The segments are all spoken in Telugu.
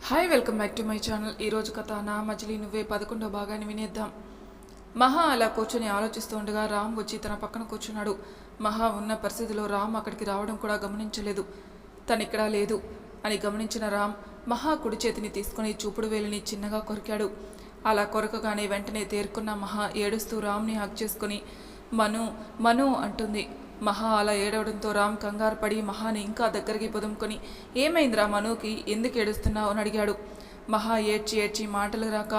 Hi welcome back to my channel. ఈరోజు కథ నా మజిలీ నువ్వే 11వ భాగాన్ని వినేద్దాం. మహా అలా కూర్చొని ఆలోచిస్తూ ఉండగా రామ్ వచ్చి తన పక్కన కూర్చున్నాడు. మహా ఉన్న పరిస్థితిలో రామ్ అక్కడికి రావడం కూడా గమనించలేదు. తనిక్కడా లేదు అని గమనించిన రామ్ మహా కుడి చేతిని తీసుకుని చూపుడు వేలిని చిన్నగా కొరికాడు. అలా కొరకగానే వెంటనే తేరుకున్న మహా ఏడుస్తూ రామ్ని హగ్ చేసుకుని మను మను అంటుంది. మహా అలా ఏడవడంతో రామ్ కంగారు పడి మహాని ఇంకా దగ్గరికి పొదుముకొని ఏమైందిరా మనుకి, ఎందుకు ఏడుస్తున్నావు అని అడిగాడు. మహా ఏడ్చి ఏడ్చి మాటలు రాక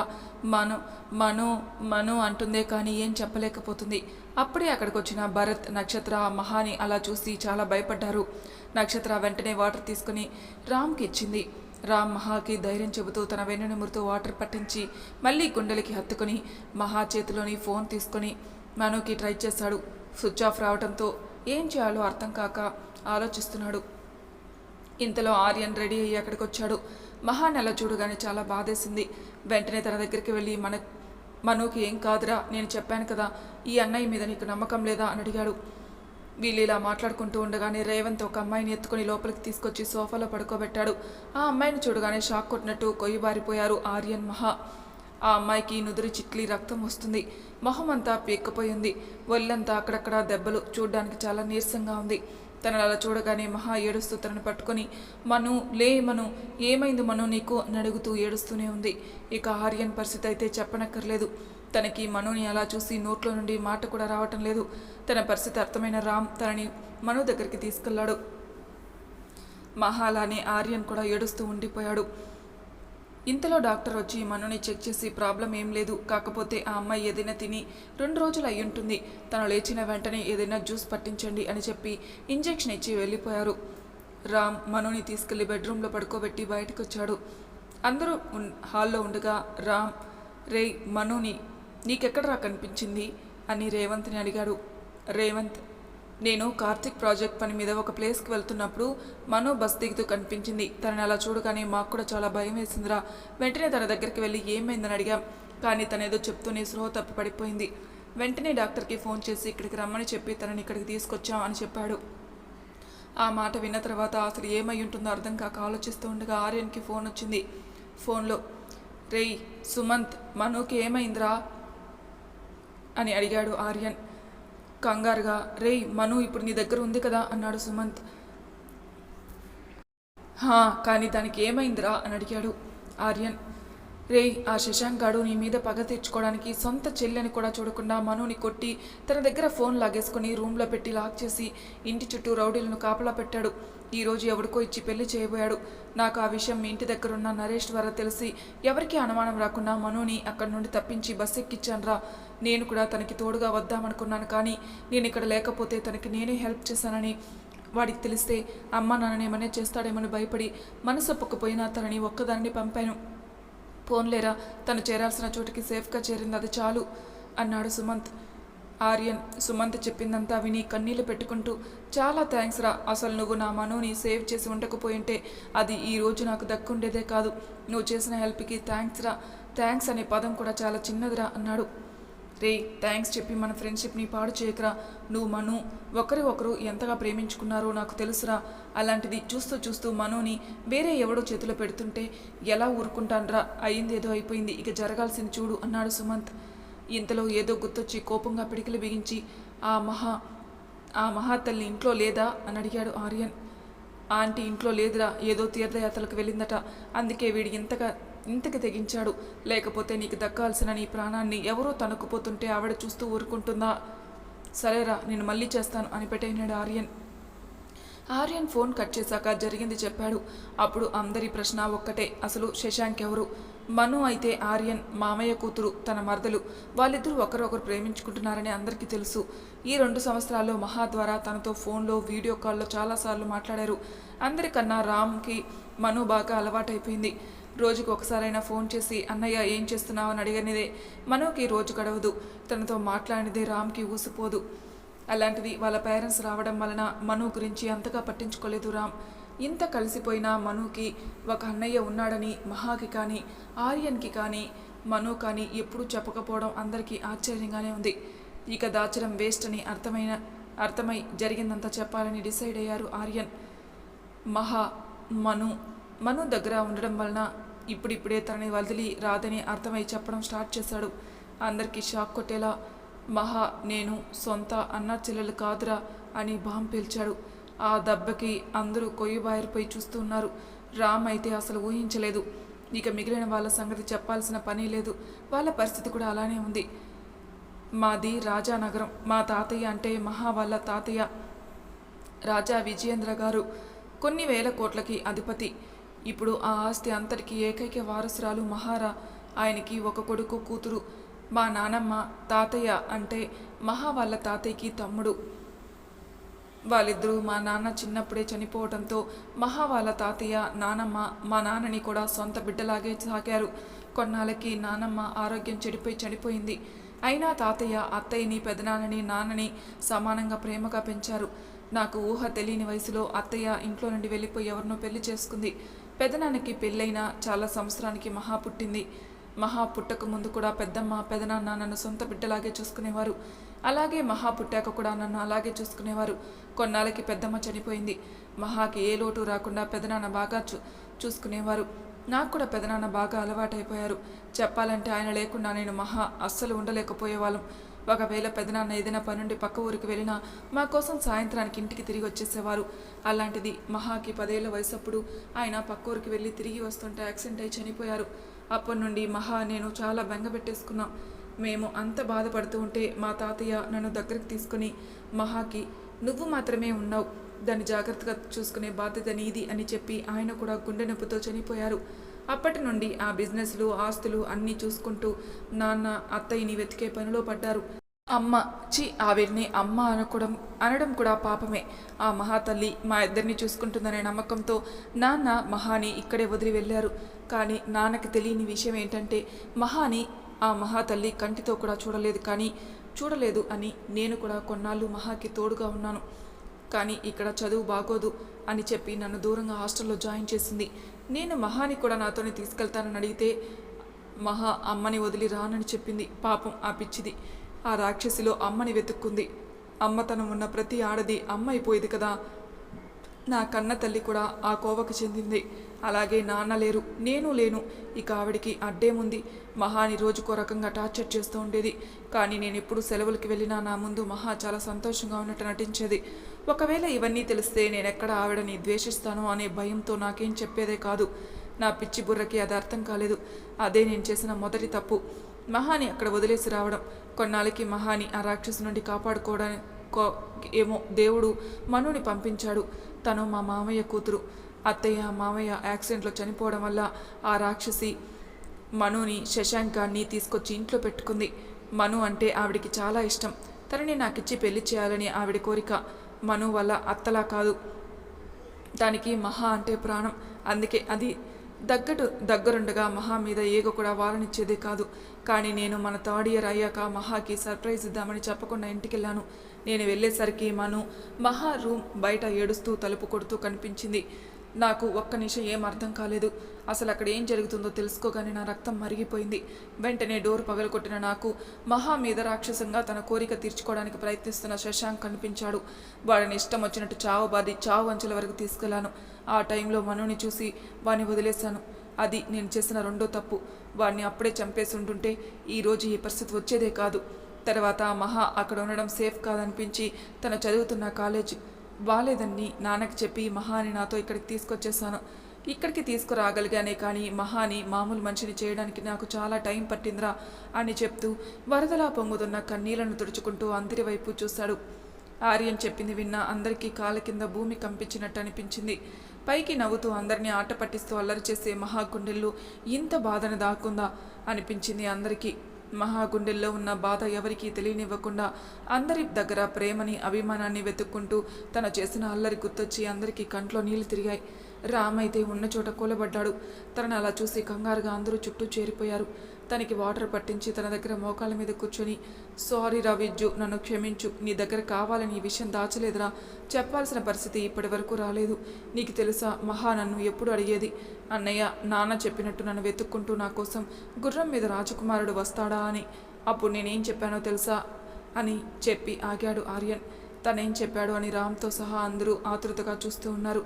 మను మను మను అంటుందే కానీ ఏం చెప్పలేకపోతుంది. అప్పుడే అక్కడికి వచ్చిన భరత్, నక్షత్ర మహాని అలా చూసి చాలా భయపడ్డారు. నక్షత్ర వెంటనే వాటర్ తీసుకుని రామ్కి ఇచ్చింది. రామ్ మహాకి ధైర్యం చెబుతూ తన వెన్నుమురుతూ వాటర్ పట్టించి మళ్ళీ గుండెలకి హత్తుకొని మహా చేతిలోని ఫోన్ తీసుకొని మనుకి ట్రై చేశాడు. స్విచ్ ఆఫ్ రావడంతో ఏం చేయాలో అర్థం కాక ఆలోచిస్తున్నాడు. ఇంతలో ఆర్యన్ రెడీ అయ్యి అక్కడికి వచ్చాడు. మహాన్ అలా చూడగానే చాలా బాధేసింది. వెంటనే తన దగ్గరికి వెళ్ళి మనుకి ఏం కాదురా, నేను చెప్పాను కదా, ఈ అన్నయ్య మీద నీకు నమ్మకం లేదా అని అడిగాడు. వీళ్ళు ఇలా మాట్లాడుకుంటూ ఉండగానే రేవంత్ ఒక అమ్మాయిని ఎత్తుకుని లోపలికి తీసుకొచ్చి సోఫాలో పడుకోబెట్టాడు. ఆ అమ్మాయిని చూడగానే షాక్ కొట్టినట్టు కొయ్యబారిపోయారు ఆర్యన్, మహా. ఆ అమ్మాయికి నుదురు చిట్లి రక్తం వస్తుంది. మొహం అంతా పీక్కపోయింది. ఒళ్ళంతా అక్కడక్కడ దెబ్బలు, చూడ్డానికి చాలా నీరసంగా ఉంది. తనను అలా చూడగానే మహా ఏడుస్తూ తనను పట్టుకొని మను లే మను, ఏమైంది మను నీకు అని అడుగుతూ ఏడుస్తూనే ఉంది. ఇక ఆర్యన్ పరిస్థితి అయితే చెప్పనక్కర్లేదు. తనకి మనుని అలా చూసి నోట్లో నుండి మాట కూడా రావటం లేదు. తన పరిస్థితి అర్థమైన రామ్ తనని మను దగ్గరికి తీసుకెళ్లాడు. మహా అలానే ఆర్యన్ కూడా ఏడుస్తూ ఉండిపోయాడు. ఇంతలో డాక్టర్ వచ్చి మనుని చెక్ చేసి ప్రాబ్లం ఏం లేదు, కాకపోతే ఆ అమ్మాయి ఏదైనా తిని 2 రోజులు అయ్యుంటుంది, తను లేచిన వెంటనే ఏదైనా జ్యూస్ పట్టించండి అని చెప్పి ఇంజెక్షన్ ఇచ్చి వెళ్ళిపోయారు. రామ్ మనుని తీసుకెళ్లి బెడ్రూమ్లో పడుకోబెట్టి బయటకు వచ్చాడు. అందరూ హాల్లో ఉండగా రామ్ రే మనుని నీకెక్కడరా కనిపించింది అని రేవంత్ని అడిగాడు. రేవంత్ నేను కార్తిక్ ప్రాజెక్ట్ పని మీద ఒక ప్లేస్కి వెళ్తున్నప్పుడు మను బస్ దిగుతూ కనిపించింది. తనని అలా చూడగానే మాకు కూడా చాలా భయం వేసిందిరా. వెంటనే తన దగ్గరికి వెళ్ళి ఏమైందని అడిగాం. కానీ తనేదో చెప్తూనే స్పృహ తప్పి పడిపోయింది. వెంటనే డాక్టర్కి ఫోన్ చేసి ఇక్కడికి రమ్మని చెప్పి తనని ఇక్కడికి తీసుకొచ్చాం అని చెప్పాడు. ఆ మాట విన్న తర్వాత అసలు ఏమై ఉంటుందో అర్థం కాక ఆలోచిస్తూ ఉండగా ఆర్యన్కి ఫోన్ వచ్చింది. ఫోన్లో రేయ్ సుమంత్, మనుకి ఏమైందిరా అని అడిగాడు ఆర్యన్ కంగారుగా. రేయ్ మను ఇప్పుడు నీ దగ్గర ఉంది కదా అన్నాడు సుమంత్. కానీ దానికి ఏమైందిరా అని అడిగాడు ఆర్యన్. రేయ్ ఆ శశాంక్ గాడు నీ మీద పగ తెచ్చుకోవడానికి సొంత చెల్లెని కూడా చూడకుండా మనుని కొట్టి తన దగ్గర ఫోన్ లాగేసుకుని రూమ్లో పెట్టి లాక్ చేసి ఇంటి చుట్టూ రౌడీలను కాపలా పెట్టాడు. ఈరోజు ఎవరికో ఇచ్చి పెళ్లి చేయబోయాడు. నాకు ఆ విషయం మీ ఇంటి దగ్గరున్న నరేష్ ద్వారా తెలిసి ఎవరికీ అనుమానం రాకుండా మనుని అక్కడి నుండి తప్పించి బస్ ఎక్కించానురా. నేను కూడా తనకి తోడుగా వద్దామనుకున్నాను, కానీ నేను ఇక్కడ లేకపోతే తనకి నేనే హెల్ప్ చేశానని వాడికి తెలిస్తే అమ్మ నాన్ననేమనే చేస్తాడేమని భయపడి మనసు ఒప్పుకపోయినా తనని ఒక్కదాన్ని పంపాను. పోన్లేరా, తను చేరాల్సిన చోటుకి సేఫ్గా చేరింది, అది చాలు అన్నాడు సుమంత్. ఆర్యన్ సుమంత్ చెప్పిందంతా విని కన్నీళ్లు పెట్టుకుంటూ చాలా థ్యాంక్స్ రా, అసలు నువ్వు నా మనుని సేవ్ చేసి ఉండకపోయింటే అది ఈ రోజు నాకు దక్కుండేదే కాదు. నువ్వు చేసిన హెల్ప్కి థ్యాంక్స్ రా, థ్యాంక్స్ అనే పదం కూడా చాలా చిన్నదిరా అన్నాడు. రే థ్యాంక్స్ చెప్పి మన ఫ్రెండ్షిప్ని పాడు చేయకరా. నువ్వు మను ఒకరి ఒకరు ఎంతగా ప్రేమించుకున్నారో నాకు తెలుసురా. అలాంటిది చూస్తూ చూస్తూ మనుని వేరే ఎవడో చేతిలో పెడుతుంటే ఎలా ఊరుకుంటాన్రా. అయిందేదో అయిపోయింది, ఇక జరగాల్సింది చూడు అన్నాడు సుమంత్. ఇంతలో ఏదో గుర్తొచ్చి కోపంగా పిడికిలు బిగించి ఆ మహా తల్లి ఇంట్లో లేదా అని అడిగాడు ఆర్యన్. ఆంటీ ఇంట్లో లేదురా, ఏదో తీర్థయాత్రలకు వెళ్ళిందట, అందుకే వీడి ఇంతకి తెగించాడు. లేకపోతే నీకు దక్కాల్సిన నీ ప్రాణాన్ని ఎవరో తనుక్కుపోతుంటే ఆవిడ చూస్తూ ఊరుకుంటుందా? సరేరా, నేను మళ్ళీ చేస్తాను అని పెట్టేనాడు ఆర్యన్. ఆర్యన్ ఫోన్ కట్ చేశాక జరిగింది చెప్పాడు. అప్పుడు అందరి ప్రశ్న ఒక్కటే, అసలు శశాంక్ ఎవరు? మను అయితే ఆర్యన్ మామయ్య కూతురు, తన మరదలు. వాళ్ళిద్దరూ ఒకరొకరు ప్రేమించుకుంటున్నారని అందరికీ తెలుసు. ఈ 2 సంవత్సరాల్లో మహా ద్వారా తనతో ఫోన్లో వీడియో కాల్లో చాలాసార్లు మాట్లాడారు. అందరికన్నా రామ్కి మను బాగా అలవాటైపోయింది. రోజుకు ఒకసారైనా ఫోన్ చేసి అన్నయ్య ఏం చేస్తున్నావు అని అడిగనిదే మనుకి రోజు గడవదు. తనతో మాట్లాడినదే రామ్కి ఊసిపోదు. అలాంటిది వాళ్ళ పేరెంట్స్ రావడం వలన మను గురించి అంతగా పట్టించుకోలేదు రామ్. ఇంత కలిసిపోయినా మనుకి ఒక అన్నయ్య ఉన్నాడని మహాకి కానీ ఆర్యన్కి కానీ మను కానీ ఎప్పుడూ చెప్పకపోవడం అందరికీ ఆశ్చర్యంగానే ఉంది. ఇక దాచడం వేస్ట్ అని అర్థమై జరిగిందంతా చెప్పాలని డిసైడ్ అయ్యారు ఆర్యన్. మను దగ్గర ఉండడం వలన ఇప్పుడిప్పుడే తనని వదిలి రాదని అర్థమై చెప్పడం స్టార్ట్ చేశాడు. అందరికీ షాక్ కొట్టేలా, మహా నేను సొంత అన్న చెల్లెలు కాదురా అని బాంబు పేల్చాడు. ఆ దెబ్బకి అందరూ కొయ్యబారిపోయి చూస్తూ ఉన్నారు. రామ్ అయితే అసలు ఊహించలేదు. ఇక మిగిలిన వాళ్ళ సంగతి చెప్పాల్సిన పని లేదు. వాళ్ళ పరిస్థితి కూడా అలానే ఉంది. మాది రాజానగరం. మా తాతయ్య అంటే మహా వాళ్ళ తాతయ్య రాజా విజయేంద్ర గారు కొన్ని వేల కోట్లకి అధిపతి. ఇప్పుడు ఆ ఆస్తి అంతటికి ఏకైక వారసురాలు మహారా. ఆయనకి ఒక కొడుకు కూతురు. మా నానమ్మ తాతయ్య అంటే మహా వాళ్ళ తాతయ్యకి తమ్ముడు. వాళ్ళిద్దరూ మా నాన్న చిన్నప్పుడే చనిపోవడంతో మహా వాళ్ళ తాతయ్య నానమ్మ మా నాన్నని కూడా సొంత బిడ్డలాగే సాగారు. కొన్నాళ్ళకి నానమ్మ ఆరోగ్యం చెడిపోయి చనిపోయింది. అయినా తాతయ్య అత్తయ్యని పెదనాన్నని నాన్నని సమానంగా ప్రేమగా పెంచారు. నాకు ఊహ తెలియని వయసులో అత్తయ్య ఇంట్లో నుండి వెళ్ళిపోయి ఎవరినో పెళ్లి చేసుకుంది. పెదనాన్నకి పెళ్ళైనా చాలా సంవత్సరానికి మహా పుట్టింది. మహా పుట్టక ముందు కూడా పెద్దమ్మ పెదనాన్న నన్ను సొంత బిడ్డలాగే చూసుకునేవారు. అలాగే మహా పుట్టాక కూడా నన్ను అలాగే చూసుకునేవారు. కొన్నాళ్ళకి పెద్దమ్మ చనిపోయింది. మహాకి ఏ లోటు రాకుండా పెదనాన్న బాగా చూసుకునేవారు. నాకు కూడా పెదనాన్న బాగా అలవాటైపోయారు. చెప్పాలంటే ఆయన లేకుండా నేను మహా అస్సలు ఉండలేకపోయేవాళ్ళం. ఒకవేళ పెదనాన్న ఏదైనా పనుండి పక్క ఊరికి వెళ్ళినా మా కోసం సాయంత్రానికి ఇంటికి తిరిగి వచ్చేసేవారు. అలాంటిది మహాకి 10 ఏళ్ల వయసప్పుడు ఆయన పక్క ఊరికి వెళ్ళి తిరిగి వస్తుంటే యాక్సిడెంట్ అయి చనిపోయారు. అప్పటి నుండి మహా నేను చాలా బెంగపెట్టేసుకున్నాం. మేము అంత బాధపడుతూ ఉంటే మా తాతయ్య నన్ను దగ్గరికి తీసుకుని మహాకి నువ్వు మాత్రమే ఉన్నావు, దాన్ని జాగ్రత్తగా చూసుకునే బాధ్యత నీది అని చెప్పి ఆయన కూడా గుండె నొప్పితో చనిపోయారు. అప్పటి నుండి ఆ బిజినెస్లు ఆస్తులు అన్నీ చూసుకుంటూ నాన్న అత్తయ్యని వెతికే పనిలో పడ్డారు. అమ్మ ఆవిడ్ని అమ్మ అనడం కూడా పాపమే. ఆ మహాతల్లి మా ఇద్దరిని చూసుకుంటుందనే నమ్మకంతో నాన్న మహాని ఇక్కడే వదిలి వెళ్ళారు. కానీ నాన్నకి తెలియని విషయం ఏంటంటే మహాని ఆ మహాతల్లి కంటితో కూడా చూడలేదు అని నేను కూడా కొన్నాళ్ళు మహాకి తోడుగా ఉన్నాను. కానీ ఇక్కడ చదువు బాగోదు అని చెప్పి నన్ను దూరంగా హాస్టల్లో జాయిన్ చేసింది. నేను మహాని కూడా నాతోనే తీసుకెళ్తానని అడిగితే మహా అమ్మని వదిలి రానని చెప్పింది. పాపం ఆ పిచ్చిది ఆ రాక్షసిలో అమ్మని వెతుక్కుంది. అమ్మతనం ఉన్న ప్రతి ఆడది అమ్మ అయిపోయేది కదా. నా కన్న తల్లి కూడా ఆ కోవకు చెందింది. అలాగే నాన్న లేరు, నేను లేను. ఇక ఆవిడికి అడ్డేముంది. మహాని రోజుకో రకంగా టార్చర్ చేస్తూ ఉండేది. కానీ నేను ఎప్పుడు సెలవులకి వెళ్ళినా నా ముందు మహా చాలా సంతోషంగా ఉన్నట్టు నటించేది. ఒకవేళ ఇవన్నీ తెలిస్తే నేనెక్కడ ఆవిడని ద్వేషిస్తానో అనే భయంతో నాకేం చెప్పేదే కాదు. నా పిచ్చి బుర్రకి అది అర్థం కాలేదు. అదే నేను చేసిన మొదటి తప్పు. మహాని అక్కడ వదిలేసి రావడం. కొన్నాళ్ళకి మహాని ఆ రాక్షసు నుండి కాపాడుకోవడానికి ఏమో దేవుడు మనుని పంపించాడు. తను మా మామయ్య కూతురు. అత్తయ్య మామయ్య యాక్సిడెంట్లో చనిపోవడం వల్ల ఆ రాక్షసి మనుని శశాంకాన్ని తీసుకొచ్చి ఇంట్లో పెట్టుకుంది. మను అంటే ఆవిడికి చాలా ఇష్టం. తనని నాకిచ్చి పెళ్లి చేయాలని ఆవిడ కోరిక. మను వల్ల అత్తలా కాదు, దానికి మహా అంటే ప్రాణం. అందుకే అది దగ్గరుండగా మహా మీద ఏగో కూడా వారనిచ్చేదే కాదు. కానీ నేను మన 3rd ఇయర్ అయ్యాక మహాకి సర్ప్రైజ్ ఇద్దామని చెప్పకుండా ఇంటికెళ్ళాను. నేను వెళ్ళేసరికి మహా రూమ్ బయట ఏడుస్తూ తలుపు కొడుతూ కనిపించింది. నాకు ఒక్క నిమిషం ఏం అర్థం కాలేదు. అసలు అక్కడ ఏం జరుగుతుందో తెలుసుకోగానే నా రక్తం మరిగిపోయింది. వెంటనే డోర్ పగలకొట్టిన నాకు మహా మీద రాక్షసంగా తన కోరిక తీర్చుకోవడానికి ప్రయత్నిస్తున్న శశాంక్ కనిపించాడు. వాడిని ఇష్టం వచ్చినట్టు చావు అంచుల వరకు తీసుకెళ్లాను. ఆ టైంలో మనుని చూసి వాడిని వదిలేశాను. అది నేను చేసిన 2వ తప్పు. వాడిని అప్పుడే చంపేసి ఉంటుంటే ఈరోజు ఈ పరిస్థితి వచ్చేదే కాదు. తర్వాత మహా అక్కడ ఉండడం సేఫ్ కాదనిపించి తను చదువుతున్న కాలేజ్ బాలేదని నాన్నకి చెప్పి మహాని నాతో ఇక్కడికి తీసుకొచ్చేసాను. ఇక్కడికి తీసుకురాగలిగానే కానీ మహాని మామూలు మనిషిని చేయడానికి నాకు చాలా టైం పట్టిందిరా అని చెప్తూ వరదలా పొంగుతున్న కన్నీళ్లను తుడుచుకుంటూ అందరి వైపు చూశాడు. ఆర్యన్ చెప్పింది విన్న అందరికీ కాళ్ళ కింద భూమి కంపించినట్టు అనిపించింది. పైకి నవ్వుతూ అందరినీ ఆట పట్టిస్తూ అల్లరి చేసే మహాగుండెల్లో ఇంత బాధను దాక్కుందా అనిపించింది అందరికీ. మహాగుండెల్లో ఉన్న బాధ ఎవరికీ తెలియనివ్వకుండా అందరి దగ్గర ప్రేమని అభిమానాన్ని వెతుక్కుంటూ తను చేసిన అల్లరి గుర్తొచ్చి అందరికీ కంట్లో నీళ్లు తిరిగాయి. రామ్ అయితే ఉన్న చోట కూలబడ్డాడు. తనను అలా చూసి కంగారుగా అందరూ చుట్టూ చేరిపోయారు. తనకి వాటర్ పట్టించి తన దగ్గర మోకాళ్ళ మీద కూర్చొని, సారీ రా విజ్జు, నన్ను క్షమించు. నీ దగ్గర కావాలని ఈ విషయం దాచలేదురా. చెప్పాల్సిన పరిస్థితి ఇప్పటి వరకు రాలేదు. నీకు తెలుసా, మహా నన్ను ఎప్పుడు అడిగేది, అన్నయ్య నాన్న చెప్పినట్టు నన్ను వెతుక్కుంటూ నా కోసం గుర్రం మీద రాజకుమారుడు వస్తాడా అని. అప్పుడు నేనేం చెప్పానో తెలుసా అని చెప్పి ఆగాడు ఆర్యన్. తనేం చెప్పాడు అని రామ్తో సహా అందరూ ఆతృతగా చూస్తూ ఉన్నారు.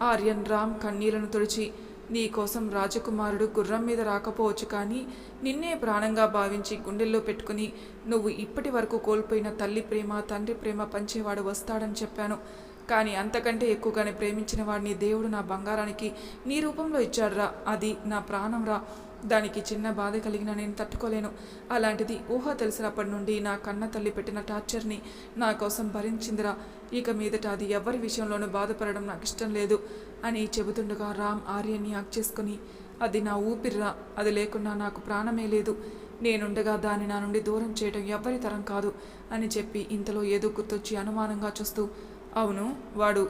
ఆర్యన్ రామ్ కన్నీళ్లను తుడిచి, నీ కోసం రాజకుమారుడు గుర్రం మీద రాకపోవచ్చు, కానీ నిన్నే ప్రాణంగా భావించి గుండెల్లో పెట్టుకుని నువ్వు ఇప్పటి వరకు కోల్పోయిన తల్లి ప్రేమ తండ్రి ప్రేమ పంచేవాడు వస్తాడని చెప్పాను. కానీ అంతకంటే ఎక్కువగానే ప్రేమించిన వాడిని దేవుడు నా బంగారానికి నీ రూపంలో ఇచ్చాడురా. అది నా ప్రాణంరా. దానికి చిన్న బాధ కలిగినా నేను తట్టుకోలేను. అలాంటిది ఊహ తెలిసినప్పటి నుండి నా కన్న తల్లి పెట్టిన టార్చర్ని నా కోసం భరించిందిరా. ఇక మీదట అది ఎవరి విషయంలోనూ బాధపడడం నాకు ఇష్టం లేదు అని చెబుతుండగా రామ్ ఆర్యన్ని హగ్ చేసుకుని, అది నా ఊపిరిరా, అది లేకుండా నాకు ప్రాణమే లేదు. నేనుండగా దాన్ని నా నుండి దూరం చేయడం ఎవ్వరి తరం కాదు అని చెప్పి ఇంతలో ఏదో గుర్తొచ్చి అనుమానంగా చూస్తూ, అవును, వాడు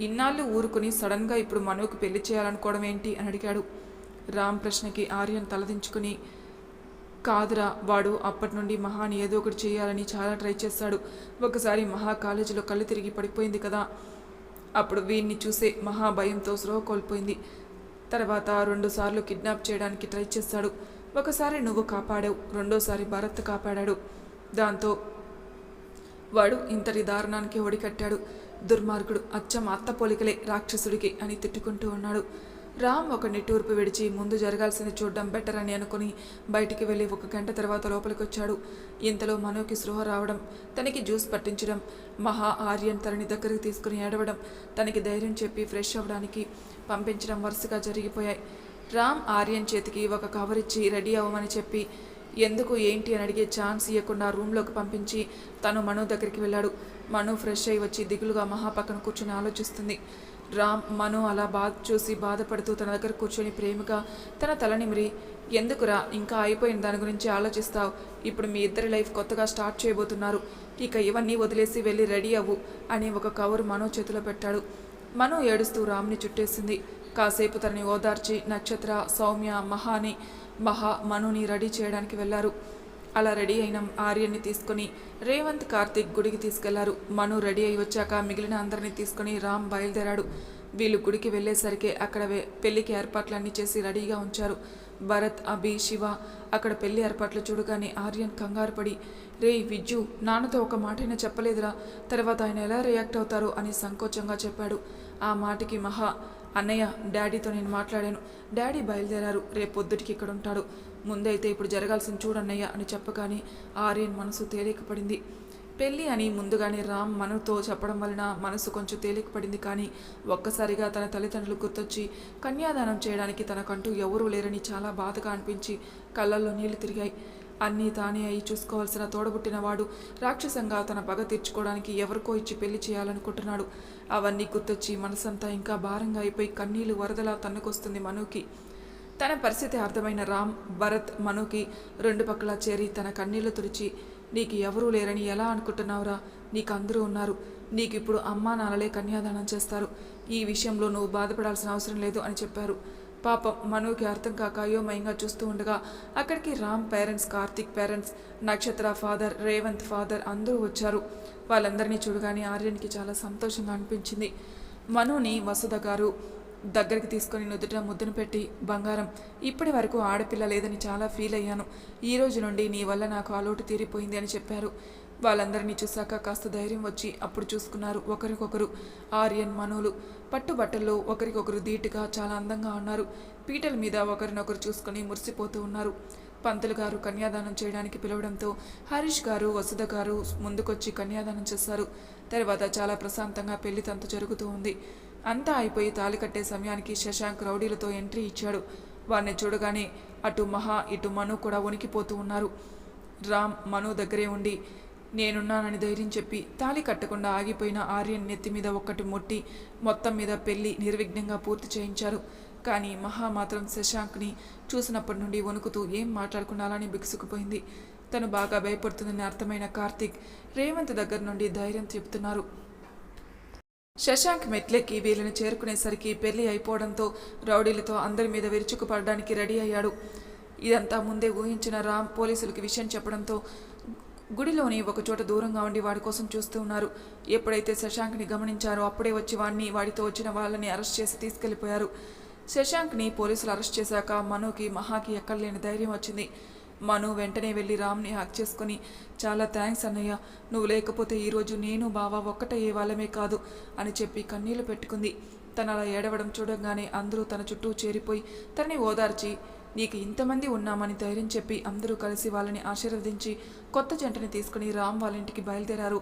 ఇన్నాళ్ళు ఊరుకుని సడన్గా ఇప్పుడు మనోకి పెళ్లి చేయాలనుకోవడం ఏంటి అని అడిగాడు. రామ్ ప్రశ్నకి ఆర్యన్ తలదించుకుని, కాదురా, వాడు అప్పటి నుండి మహాని ఏదో ఒకటి చేయాలని చాలా ట్రై చేశాడు. ఒకసారి మహా కాలేజీలో కళ్ళు తిరిగి పడిపోయింది కదా, అప్పుడు వీడిని చూసే మహా భయంతో స్పృహ కోల్పోయింది. తర్వాత 2 సార్లు కిడ్నాప్ చేయడానికి ట్రై చేశాడు. ఒకసారి నువ్వు కాపాడావు, రెండోసారి భరత్ కాపాడాడు. దాంతో వాడు ఇంతటి దారుణానికి ఒడికట్టాడు. దుర్మార్గుడు, అచ్చం అత్త పోలికలే రాక్షసుడికి అని తిట్టుకుంటూ ఉన్నాడు. రామ్ ఒక నిట్టూర్పు విడిచి ముందు జరగాల్సింది చూడడం బెటర్ అని అనుకుని బయటికి వెళ్ళి 1 గంట తర్వాత లోపలికి వచ్చాడు. ఇంతలో మనోకి స్పృహ రావడం, తనకి జ్యూస్ పట్టించడం, మహా ఆర్యన్ తనని దగ్గరికి తీసుకుని ఏడవడం, తనకి ధైర్యం చెప్పి ఫ్రెష్ అవ్వడానికి పంపించడం వరుసగా జరిగిపోయాయి. రామ్ ఆర్యన్ చేతికి ఒక కవర్ ఇచ్చి రెడీ అవ్వమని చెప్పి ఎందుకు ఏంటి అని అడిగే ఛాన్స్ ఇవ్వకుండా రూమ్లోకి పంపించి తను మనో దగ్గరికి వెళ్ళాడు. మనో ఫ్రెష్ అయి వచ్చి దిగులుగా మహా పక్కన కూర్చొని ఆలోచిస్తుంది. రామ్ మనో అలా చూసి బాధపడుతూ తన దగ్గర కూర్చొని ప్రేమగా తన తలనిమిరి, ఎందుకురా ఇంకా అయిపోయిన దాని గురించి ఆలోచిస్తావు? ఇప్పుడు మీ ఇద్దరి లైఫ్ కొత్తగా స్టార్ట్ చేయబోతున్నారు. ఇక ఇవన్నీ వదిలేసి వెళ్ళి రెడీ అవ్వు అని ఒక కవర్ మనో చేతిలో పెట్టాడు. మనో ఏడుస్తూ రామ్ని చుట్టేసింది. కాసేపు తనని ఓదార్చి నక్షత్ర, సౌమ్య, మహా మనుని రెడీ చేయడానికి వెళ్లారు. అలా రెడీ అయిన ఆర్యన్ని తీసుకుని రేవంత్, కార్తిక్ గుడికి తీసుకెళ్లారు. మను రెడీ అయి వచ్చాక మిగిలిన అందరినీ తీసుకుని రామ్ బయలుదేరాడు. వీళ్ళు గుడికి వెళ్లేసరికి అక్కడ పెళ్లికి ఏర్పాట్లన్నీ చేసి రెడీగా ఉంచారు. భరత్, అభి, శివ అక్కడ పెళ్లి ఏర్పాట్లు చూడగానే ఆర్యన్ కంగారు పడి, రే విజ్జు, నాన్నతో ఒక మాటైనా చెప్పలేదురా, తర్వాత ఆయన ఎలా రియాక్ట్ అవుతారో అని సంకోచంగా చెప్పాడు. ఆ మాటకి మహా, అన్నయ్య, డాడీతో నేను మాట్లాడాను, డాడీ బయలుదేరారు, రేపు పొద్దుటికి ఇక్కడ ఉంటాడు, ముందైతే ఇప్పుడు జరగాల్సింది చూడన్నయ్య అని చెప్పగానే ఆర్యన్ మనసు తేలికపడింది. పెళ్ళి అని ముందుగానే రామ్ మనుతో చెప్పడం వలన మనసు కొంచెం తేలికపడింది. కానీ ఒక్కసారిగా తన తల్లిదండ్రులు గుర్తొచ్చి కన్యాదానం చేయడానికి తనకంటూ ఎవరూ లేరని చాలా బాధగా అనిపించి కళ్ళల్లో నీళ్లు తిరిగాయి. అన్నీ తానే అయి చూసుకోవాల్సిన తోడబుట్టినవాడు రాక్షసంగా తన పగ తీర్చుకోవడానికి ఎవరికో ఇచ్చి పెళ్లి చేయాలనుకుంటున్నాడు. అవన్నీ గుర్తొచ్చి మనసంతా ఇంకా భారంగా అయిపోయి కన్నీళ్లు వరదలా తన్నుకొస్తుంది మనుకి. తన పరిస్థితి అర్థమైన రామ్, భరత్ మనుకి 2 పక్కలా చేరి తన కన్నీళ్లు తుడిచి, నీకు ఎవరూ లేరని ఎలా అనుకుంటున్నావురా, నీకు అందరూ ఉన్నారు, నీకు ఇప్పుడు అమ్మా నాన్నలే కన్యాదానం చేస్తారు, ఈ విషయంలో నువ్వు బాధపడాల్సిన అవసరం లేదు అని చెప్పారు. పాపం మనుకి అర్థం కాక అయోమయంగా చూస్తూ ఉండగా అక్కడికి రామ్ పేరెంట్స్, కార్తిక్ పేరెంట్స్, నక్షత్ర ఫాదర్, రేవంత్ ఫాదర్ అందరూ వచ్చారు. వాళ్ళందరినీ చూడగానే ఆర్యన్కి చాలా సంతోషంగా అనిపించింది. మనుని వసుధ గారు దగ్గరికి తీసుకొని నుదుట ముద్దును పెట్టి, బంగారం, ఇప్పటి వరకు ఆడపిల్ల లేదని చాలా ఫీల్ అయ్యాను, ఈ రోజు నుండి నీ వల్ల నాకు ఆ లోటు తీరిపోయింది అని చెప్పారు. వాళ్ళందరినీ చూశాక కాస్త ధైర్యం వచ్చి అప్పుడు చూసుకున్నారు ఒకరికొకరు. ఆర్యన్, మనులు పట్టుబట్టల్లో ఒకరికొకరు ధీటుగా చాలా అందంగా ఉన్నారు. పీటల మీద ఒకరినొకరు చూసుకొని మురిసిపోతూ ఉన్నారు. పంతులు గారు కన్యాదానం చేయడానికి పిలవడంతో హరీష్ గారు, వసుధ గారు ముందుకొచ్చి కన్యాదానం చేశారు. తర్వాత చాలా ప్రశాంతంగా పెళ్లి తంతు జరుగుతూ ఉంది. అంతా అయిపోయి తాళి కట్టే సమయానికి శశాంక్ రౌడీలతో ఎంట్రీ ఇచ్చాడు. వారిని చూడగానే అటు మహా, ఇటు మను కూడా వణికిపోతూ ఉన్నారు. రామ్ మను దగ్గరే ఉండి నేనున్నానని ధైర్యం చెప్పి తాళి కట్టకుండా ఆగిపోయిన ఆర్యన్ నెత్తి మీద ఒక్కటి మొట్టి మొత్తం మీద పెళ్లి నిర్విఘ్నంగా పూర్తి చేయించారు. కానీ మహా మాత్రం శశాంక్ని చూసినప్పటి నుండి వణుకుతూ ఏం మాట్లాడకుండా అలానే బిగుసుకుపోయింది. తను బాగా భయపడుతుందని అర్థమైన కార్తిక్ రేవంత్ దగ్గర నుండి ధైర్యం చెప్తున్నారు. శశాంక్ మెట్లెక్కి వీళ్ళని చేరుకునేసరికి పెళ్లి అయిపోవడంతో రౌడీలతో అందరి మీద విరుచుకుపడడానికి రెడీ అయ్యాడు. ఇదంతా ముందే ఊహించిన రామ్ పోలీసులకి విషయం చెప్పడంతో గుడిలోని ఒకచోట దూరంగా ఉండి వాడి కోసం చూస్తూ ఉన్నారు. ఎప్పుడైతే శశాంక్ని గమనించారో అప్పుడే వచ్చి వాడితో వచ్చిన వాళ్ళని అరెస్ట్ చేసి తీసుకెళ్లిపోయారు. శశాంక్ని పోలీసులు అరెస్ట్ చేశాక మనుకి, మహాకి ఎక్కడలేని ధైర్యం వచ్చింది. మను వెంటనే వెళ్ళి రామ్ని హక్ చేసుకుని, చాలా థ్యాంక్స్ అన్నయ్య, నువ్వు లేకపోతే ఈరోజు నేను బావ ఒక్కటయ్యే వాళ్ళమే కాదు అని చెప్పి కన్నీళ్లు పెట్టుకుంది. తను అలా ఏడవడం చూడంగానే అందరూ తన చుట్టూ చేరిపోయి తనని ఓదార్చి నీకు ఇంతమంది ఉన్నామని ధైర్యం చెప్పి అందరూ కలిసి వాళ్ళని ఆశీర్వదించి కొత్త జంటని తీసుకుని రామ్ వాళ్ళ ఇంటికి బయలుదేరారు.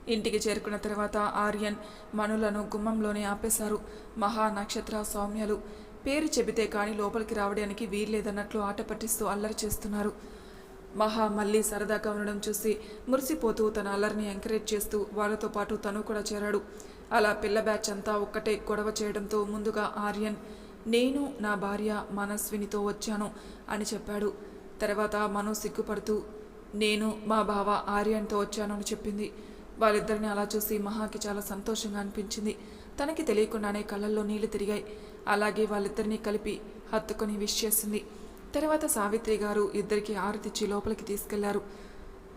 ఇంటికి చేరుకున్న తర్వాత ఆర్యన్ మనులను గుమ్మంలోనే ఆపేశారు. మహా, నక్షత్ర, సౌమ్యలు పేరు చెబితే కానీ లోపలికి రావడానికి వీల్లేదన్నట్లు ఆట పట్టిస్తూ అల్లరి చేస్తున్నారు. మహా మళ్ళీ సరదాగా ఉండడం చూసి మురిసిపోతూ తన అల్లరిని ఎంకరేజ్ చేస్తూ వాళ్ళతో పాటు తను కూడా చేరాడు. అలా పిల్ల బ్యాచ్ అంతా ఒక్కటే గొడవ చేయడంతో ముందుగా ఆర్యన్ నేను నా భార్య మనస్వినితో వచ్చాను అని చెప్పాడు. తర్వాత మను సిగ్గుపడుతూ నేను మా బావ ఆర్యన్తో వచ్చాను అని చెప్పింది. వాళ్ళిద్దరిని అలా చూసి మహాకి చాలా సంతోషంగా అనిపించింది. తనకి తెలియకుండానే కళ్ళల్లో నీళ్లు తిరిగాయి. అలాగే వాళ్ళిద్దరినీ కలిపి హత్తుకొని విష్ చేసింది. తర్వాత సావిత్రి గారు ఇద్దరికి ఆరతిచ్చి లోపలికి తీసుకెళ్లారు.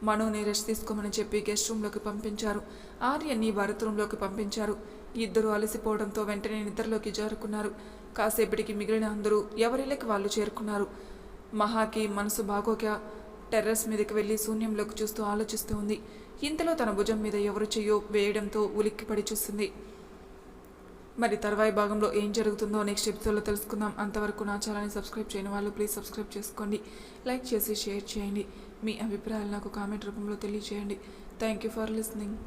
మనుని రెస్ట్ తీసుకోమని చెప్పి గెస్ట్ రూమ్లోకి పంపించారు. ఆర్యన్ని భరత్ రూమ్లోకి పంపించారు. ఇద్దరు అలసిపోవడంతో వెంటనే నిద్రలోకి జారుకున్నారు. కాసేపటికి మిగిలిన అందరూ ఎవరిళ్ళకి వాళ్ళు చేరుకున్నారు. మహాకి మనసు బాగోక టెర్రస్ మీదకి వెళ్ళి శూన్యంలోకి చూస్తూ ఆలోచిస్తూ ఉంది. ఇంతలో తన భుజం మీద ఎవరు చెయ్యో వేయడంతో ఉలిక్కిపడి చూస్తుంది. మరి తర్వాయి భాగంలో ఏం జరుగుతుందో నెక్స్ట్ ఎపిసోడ్లో తెలుసుకుందాం. అంతవరకు నా ఛానల్ని సబ్స్క్రైబ్ చేయని వాళ్ళు ప్లీజ్ సబ్స్క్రైబ్ చేసుకోండి. లైక్ చేసి షేర్ చేయండి. మీ అభిప్రాయాలు నాకు కామెంట్ రూపంలో తెలియజేయండి. Thank you for listening.